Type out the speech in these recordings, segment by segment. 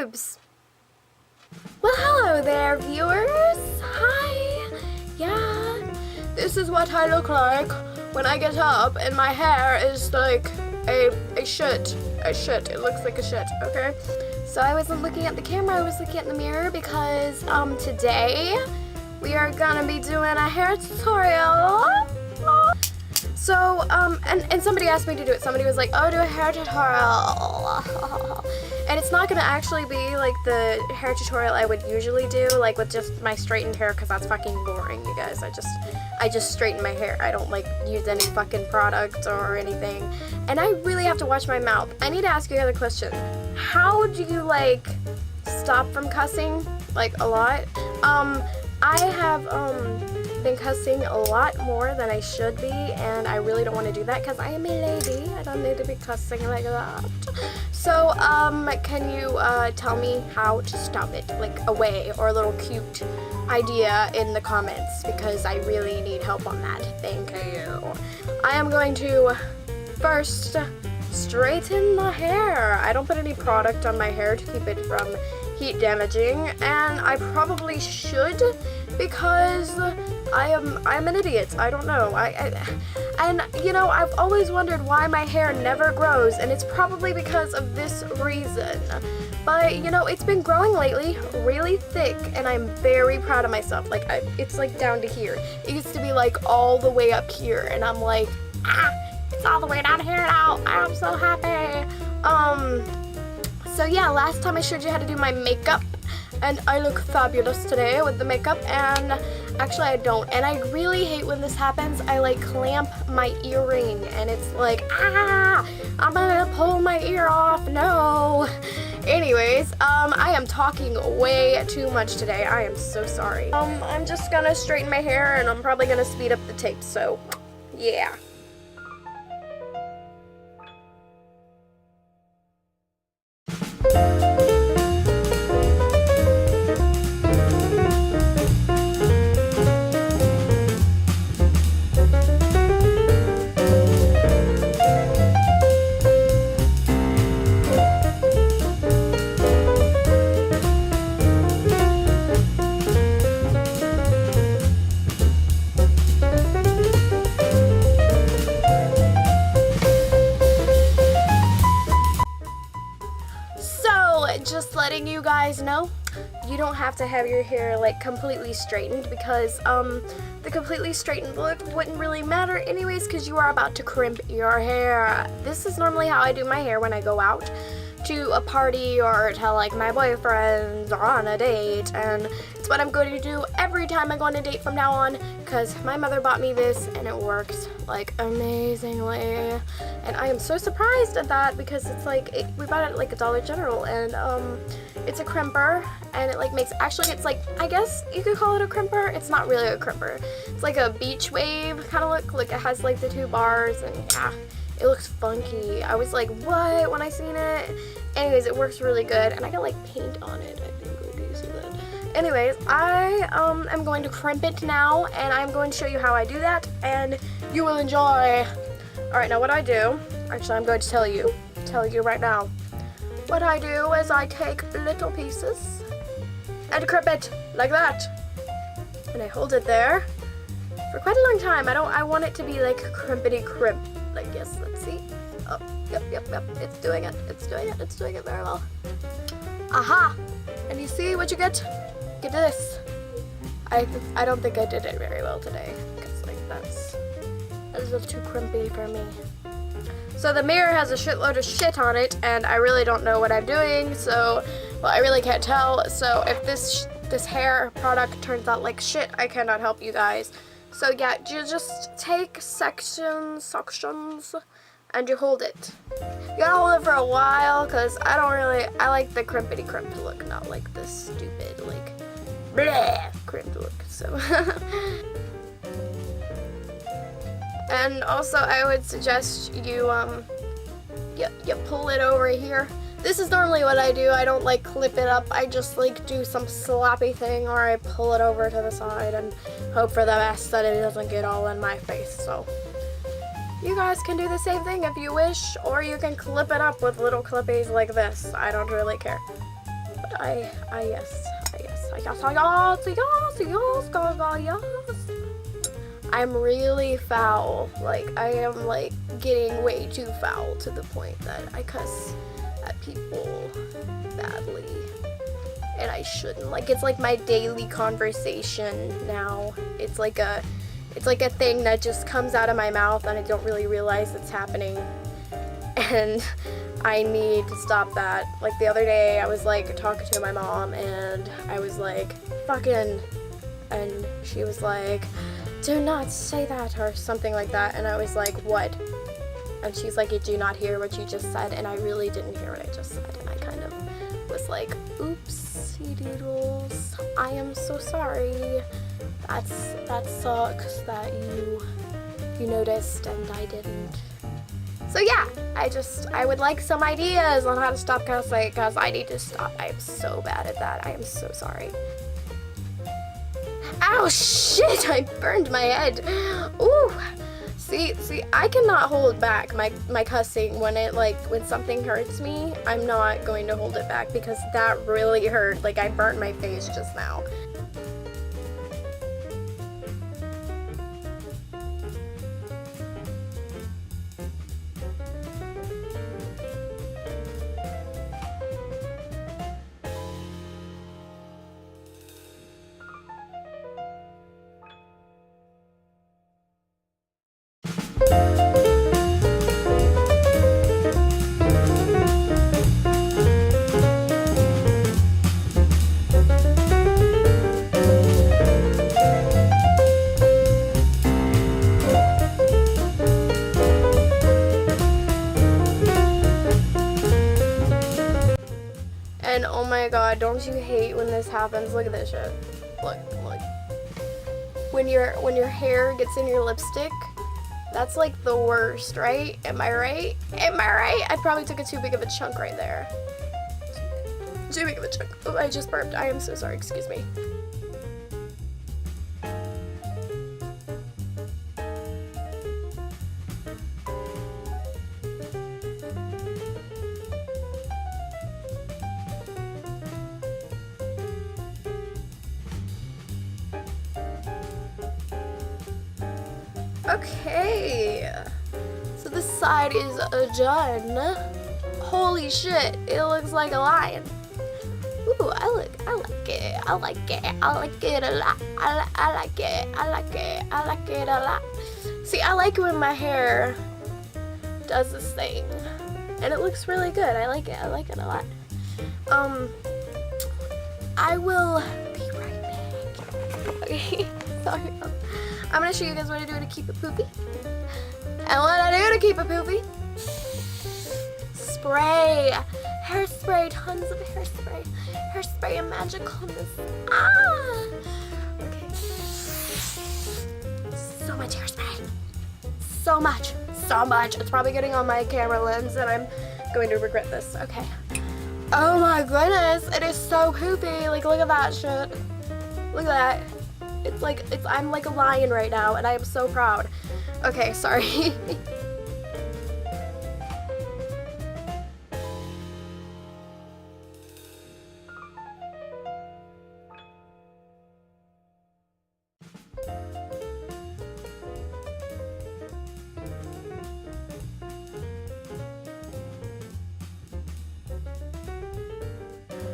YouTubes! Well, hello there, viewers! Hi! Yeah, this is what I look like when I get up and my hair is like a shit. It looks like a shit, okay? So I wasn't looking at the camera, I was looking at the mirror because today we are gonna be doing a hair tutorial. So, and somebody asked me to do it. Somebody was like, oh, do a hair tutorial. And it's not gonna actually be like the hair tutorial I would usually do, like with just my straightened hair, because that's fucking boring, you guys. I just straighten my hair. I don't like use any fucking product or anything. And I really have to watch my mouth. I need to ask you another question. How do you like stop from cussing? Like a lot? I have been cussing a lot more than I should be, and I really don't want to do that because I am a lady. I don't need to be cussing like that. So, can you tell me how to stop it? Like a way or a little cute idea in the comments, because I really need help on that. Thank you. I am going to first straighten the hair. I don't put any product on my hair to keep it from heat damaging, and I probably should because I'm an idiot. I don't know. And you know, I've always wondered why my hair never grows, and it's probably because of this reason. But you know, it's been growing lately, really thick, and I'm very proud of myself. Like it's like down to here. It used to be like all the way up here, and I'm like, it's all the way down here now. I'm so happy. So yeah, last time I showed you how to do my makeup, and I look fabulous today with the makeup, and actually I don't, and I really hate when this happens. I like clamp my earring, and it's like, I'm gonna pull my ear off, no. Anyways, I am talking way too much today. I am so sorry. I'm just gonna straighten my hair, and I'm probably gonna speed up the tape, so yeah. Just letting you guys know, you don't have to have your hair like completely straightened, because the completely straightened look wouldn't really matter anyways, because you are about to crimp your hair. This is normally how I do my hair when I go out to a party or to like my boyfriend's or on a date, and it's what I'm going to do every time I go on a date from now on, because my mother bought me this and it works like amazingly, and I am so surprised at that, because it's like we bought it at like a Dollar General, and it's a crimper, and it like makes, actually it's like, I guess you could call it a crimper. It's not really a crimper, it's like a beach wave kind of look. Like it has like the two bars, and yeah, it looks funky. I was like, what, when I seen it. Anyways, it works really good, and I got like paint on it, I think. Do you see that? Anyways, I am going to crimp it now, and I'm going to show you how I do that, and you will enjoy. Alright, now what I do, actually I'm going to tell you right now. What I do is I take little pieces and crimp it like that, and I hold it there for quite a long time. I want it to be like crimpity crimp. Like, yes, let's see. Oh, yep, it's doing it very well. Aha! And you see what you get? Get this. I don't think I did it very well today, because like that's a little too crimpy for me. So the mirror has a shitload of shit on it, and I really don't know what I'm doing, so, well, I really can't tell. So if this hair product turns out like shit, I cannot help you guys. So yeah, you just take sections, and you hold it. You gotta hold it for a while, because I like the crimpity crimp look, not like this stupid, like, bleh, crimped look, so. And also, I would suggest you, you pull it over here. This is normally what I do. I don't like clip it up. I just like do some sloppy thing, or I pull it over to the side and hope for the best that it doesn't get all in my face. So you guys can do the same thing if you wish, or you can clip it up with little clippies like this. I don't really care. But yes. I'm really foul. Like, I am, like, getting way too foul to the point that I cuss at people badly. And I shouldn't. Like, it's like my daily conversation now. It's like a thing that just comes out of my mouth and I don't really realize it's happening. And I need to stop that. Like, the other day I was like talking to my mom and I was like, fucking, and she was like, do not say that, or something like that. And I was like, what? And she's like, did you not hear what you just said? And I really didn't hear what I just said. And I kind of was like, oopsie doodles, I am so sorry. That sucks that you noticed and I didn't. So yeah, I would like some ideas on how to stop cussing, because I need to stop. I am so bad at that. I am so sorry. Ow, shit, I burned my head. Ooh. See, I cannot hold back my cussing when something hurts me. I'm not going to hold it back because that really hurt. Like, I burnt my face just now. And oh my god, don't you hate when this happens? Look at this shit. Look. When your hair gets in your lipstick, that's like the worst, right? Am I right? I probably took a too big of a chunk right there. Too big of a chunk. Oh, I just burped. I am so sorry, excuse me. Okay, so this side is done. Holy shit, it looks like a lion. Ooh, I like it a lot. I like it a lot. See, I like when my hair does this thing, and it looks really good. I like it a lot. I will be right back. Okay, sorry. I'm gonna show you guys what I do to keep it poopy. And what I do to keep it poopy: spray, hairspray, tons of hairspray, hairspray and magicalness. Okay. So much hairspray. So much. It's probably getting on my camera lens, and I'm going to regret this. Okay. Oh my goodness, it is so poopy. Like, look at that shit. Look at that. I'm like a lion right now, and I am so proud. Okay, sorry.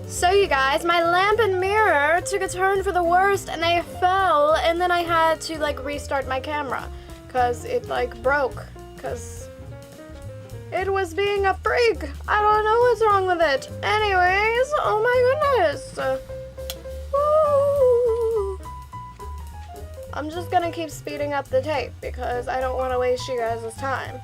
So you guys, my lamp and mirror took a turn for the worst and they fell, and then I had to like restart my camera because it like broke because it was being a freak. I don't know what's wrong with it. Anyways, oh my goodness. Woo. I'm just gonna keep speeding up the tape because I don't want to waste you guys' time.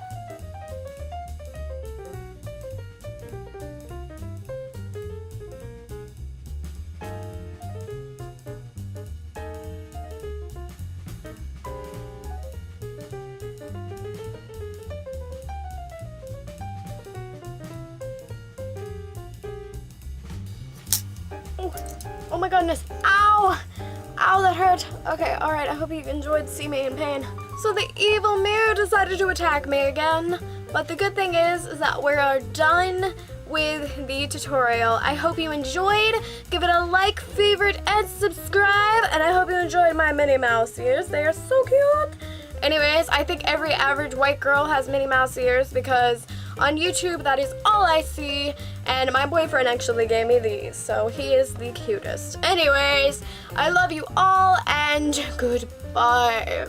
Oh my goodness. Ow! Ow, that hurt. Okay, alright, I hope you enjoyed seeing me in pain. So the evil mirror decided to attack me again. But the good thing is that we are done with the tutorial. I hope you enjoyed. Give it a like, favorite, and subscribe. And I hope you enjoyed my Minnie Mouse ears. They are so cute. Anyways, I think every average white girl has Minnie Mouse ears because on YouTube that is all I see, and my boyfriend actually gave me these, so he is the cutest. Anyways, I love you all and goodbye.